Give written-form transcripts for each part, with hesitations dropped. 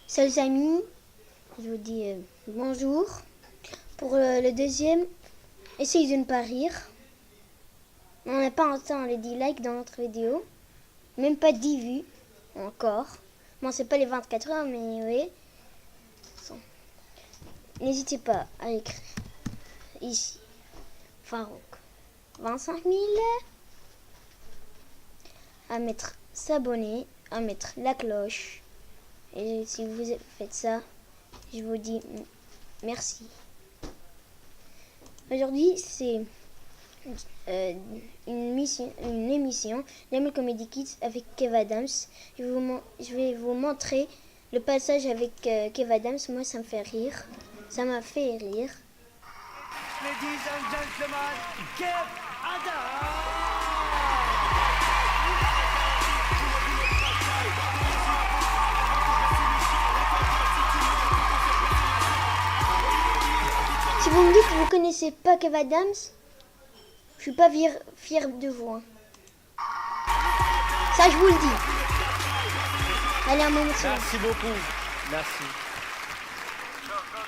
Salut amis, je vous dis bonjour. Pour le deuxième, essayez de ne pas rire. On n'a pas atteint les 10 likes dans notre vidéo. Même pas 10 vues encore. Bon, c'est pas les 24 heures, mais oui. N'hésitez pas à écrire ici Farouk 25 000, à mettre s'abonner, à mettre la cloche. Et si vous faites ça, je vous dis merci. Aujourd'hui, c'est une émission Jamel Comedy Kids avec Kev Adams. Je vais vous montrer le passage avec Kev Adams. Moi, ça me fait rire. Ça m'a fait rire. Ladies and gentlemen, Kev Adams! Si vous me dites que vous connaissez pas Kev Adams, je suis pas fier de vous. Hein. Ça, je vous le dis. Allez, un moment. Merci beaucoup. Merci.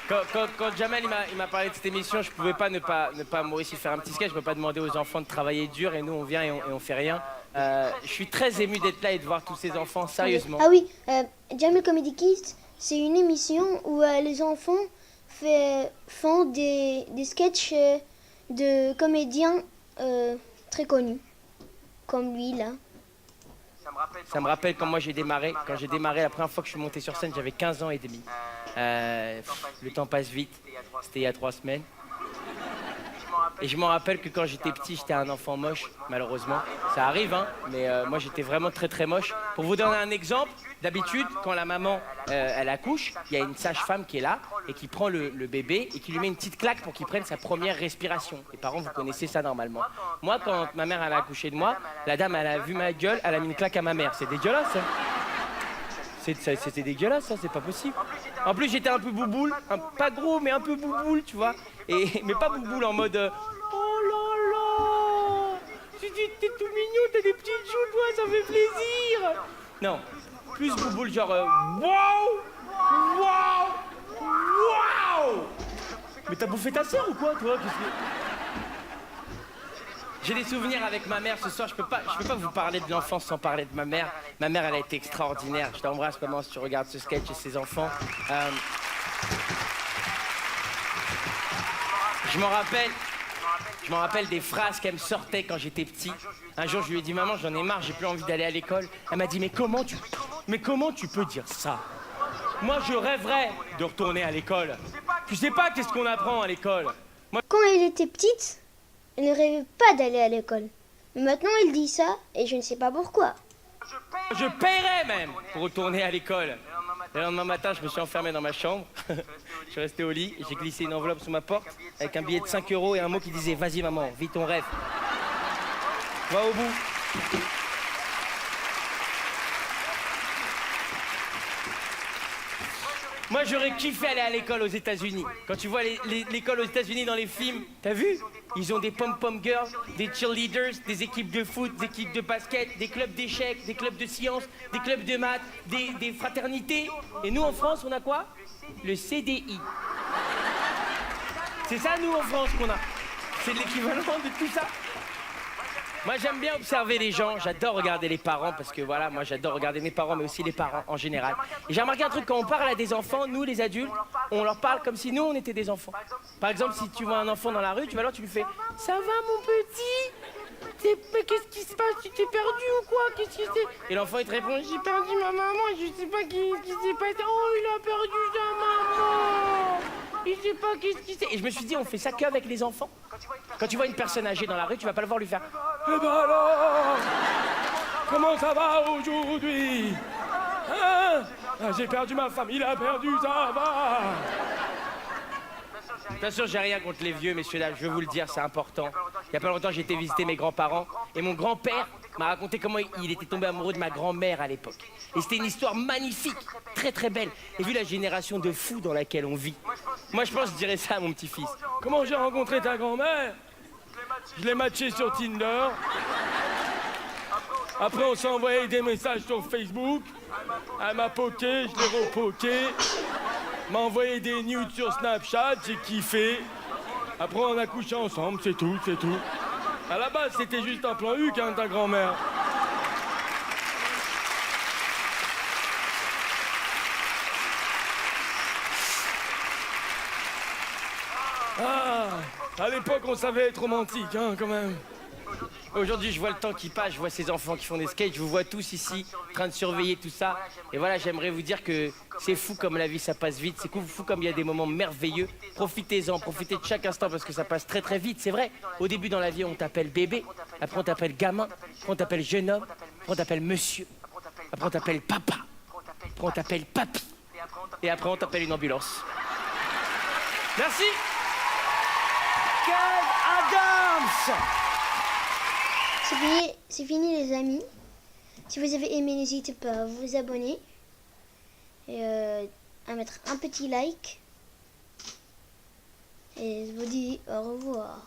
Quand Jamel il m'a parlé de cette émission, je pouvais pas ne pas moi aussi faire un petit sketch. Je peux pas demander aux enfants de travailler dur et nous on vient et on fait rien. Je suis très ému d'être là et de voir tous ces enfants, sérieusement. Ah oui, Jamel Comedy Kids, c'est une émission où les enfants font des sketchs de comédiens très connus, comme lui là. Ça me rappelle quand moi j'ai démarré. Quand j'ai démarré, la première fois que je suis monté sur scène, j'avais 15 ans et demi. Le temps passe vite. C'était il y a 3 semaines. Et je m'en rappelle que quand j'étais petit, j'étais un enfant moche, malheureusement. Ça arrive, hein, mais moi j'étais vraiment très très moche. Pour vous donner un exemple, d'habitude, quand la maman elle accouche, il y a une sage-femme qui est là et qui prend le bébé et qui lui met une petite claque pour qu'il prenne sa première respiration. Les parents, vous connaissez ça normalement. Moi, quand ma mère elle a accouché de moi, la dame elle a vu ma gueule, elle a mis une claque à ma mère. C'est dégueulasse, ça. C'était dégueulasse, ça, c'est pas possible. En plus, j'étais un peu bouboule, pas gros, mais un peu bouboule, tu vois. Mais pas bouboule en mode oh là là, t'es tout mignon, t'as des petites joues, toi, ça fait plaisir. Non, plus bouboule, genre waouh, waouh, waouh. Mais t'as bouffé ta sœur ou quoi, toi? J'ai des souvenirs avec ma mère ce soir. Je peux pas vous parler de l'enfance sans parler de ma mère. Ma mère, elle a été extraordinaire. Je t'embrasse, maman, si tu regardes ce sketch et ses enfants. Je m'en rappelle des phrases qu'elle me sortait quand j'étais petit. Un jour, je lui ai dit, maman, j'en ai marre, j'ai plus envie d'aller à l'école. Elle m'a dit, mais comment tu peux dire ça? Moi, je rêverais de retourner à l'école. Tu sais pas qu'est-ce qu'on apprend à l'école. Quand elle était petite, elle ne rêvait pas d'aller à l'école. Mais maintenant, elle dit ça, et je ne sais pas pourquoi. Je paierais même pour retourner à l'école. Le lendemain matin, je me suis enfermé dans ma chambre. Je suis resté au lit et j'ai glissé une enveloppe sous ma porte avec un billet de 5 € et un mot qui disait « Vas-y maman, vis ton rêve. Va au bout. » Moi, j'aurais kiffé aller à l'école aux États-Unis. Quand tu vois l'école aux États-Unis dans les films, t'as vu? Ils ont des pom-pom girls, des cheerleaders, des équipes de foot, des équipes de basket, des clubs d'échecs, des clubs de sciences, des clubs de maths, des fraternités. Et nous, en France, on a quoi? Le CDI. C'est ça, nous, en France, qu'on a. C'est l'équivalent de tout ça. Moi, j'aime bien observer les gens, j'adore regarder les parents parce que voilà, moi j'adore regarder mes parents mais aussi les parents en général. Et j'ai remarqué un truc, quand on parle à des enfants, nous les adultes, on leur parle comme si nous on était des enfants. Par exemple, si tu vois un enfant dans la rue, tu vas là, tu lui fais « Ça va mon petit? Mais qu'est-ce qui se passe? Tu t'es perdu ou quoi? Qu'est-ce qui s'est... » Et l'enfant il te répond « J'ai perdu ma maman, je sais pas qu'est-ce qui s'est passé. Oh, il a perdu sa maman. Il sait pas qu'est-ce qui s'est... » Et je me suis dit, on fait ça qu'avec les enfants. Quand tu vois une personne âgée dans la rue, tu vas pas le voir lui faire « Eh ben alors, comment ça va aujourd'hui? Hein? Ah, j'ai perdu ma femme, il a perdu, ça va. » Bien sûr, j'ai rien contre les vieux, messieurs, là, je veux vous le dire, c'est important. Il y a pas longtemps, j'ai été visiter mes grands-parents et mon grand-père m'a raconté comment il était tombé amoureux de ma grand-mère à l'époque. Et c'était une histoire magnifique, très très belle. Et vu la génération de fous dans laquelle on vit, moi je pense que je dirais ça à mon petit-fils. Comment j'ai rencontré ta grand-mère? Je l'ai matché sur Tinder. Après, on s'est envoyé des messages sur Facebook. Elle m'a poké, je l'ai repoké. M'a envoyé des nudes sur Snapchat, j'ai kiffé. Après, on a couché ensemble, c'est tout, c'est tout. À la base, c'était juste un plan Huc, hein, ta grand-mère. Ah, à l'époque, on savait être romantique, hein, quand même. Aujourd'hui, je vois le temps qui passe, je vois ces enfants qui font des skates, je vous vois tous ici, en train de surveiller tout ça. Et voilà, j'aimerais vous dire que c'est fou comme la vie, ça passe vite. C'est fou comme il y a des moments merveilleux. Profitez-en, profitez de chaque instant parce que ça passe très très vite, c'est vrai. Au début dans la vie, on t'appelle bébé, après on t'appelle gamin, après on t'appelle jeune homme, après on t'appelle monsieur, après on t'appelle papa, après on t'appelle papy, et après on t'appelle une ambulance. Merci. Kev Adams. C'est fini les amis. Si vous avez aimé, n'hésitez pas à vous abonner et à mettre un petit like. Et je vous dis au revoir.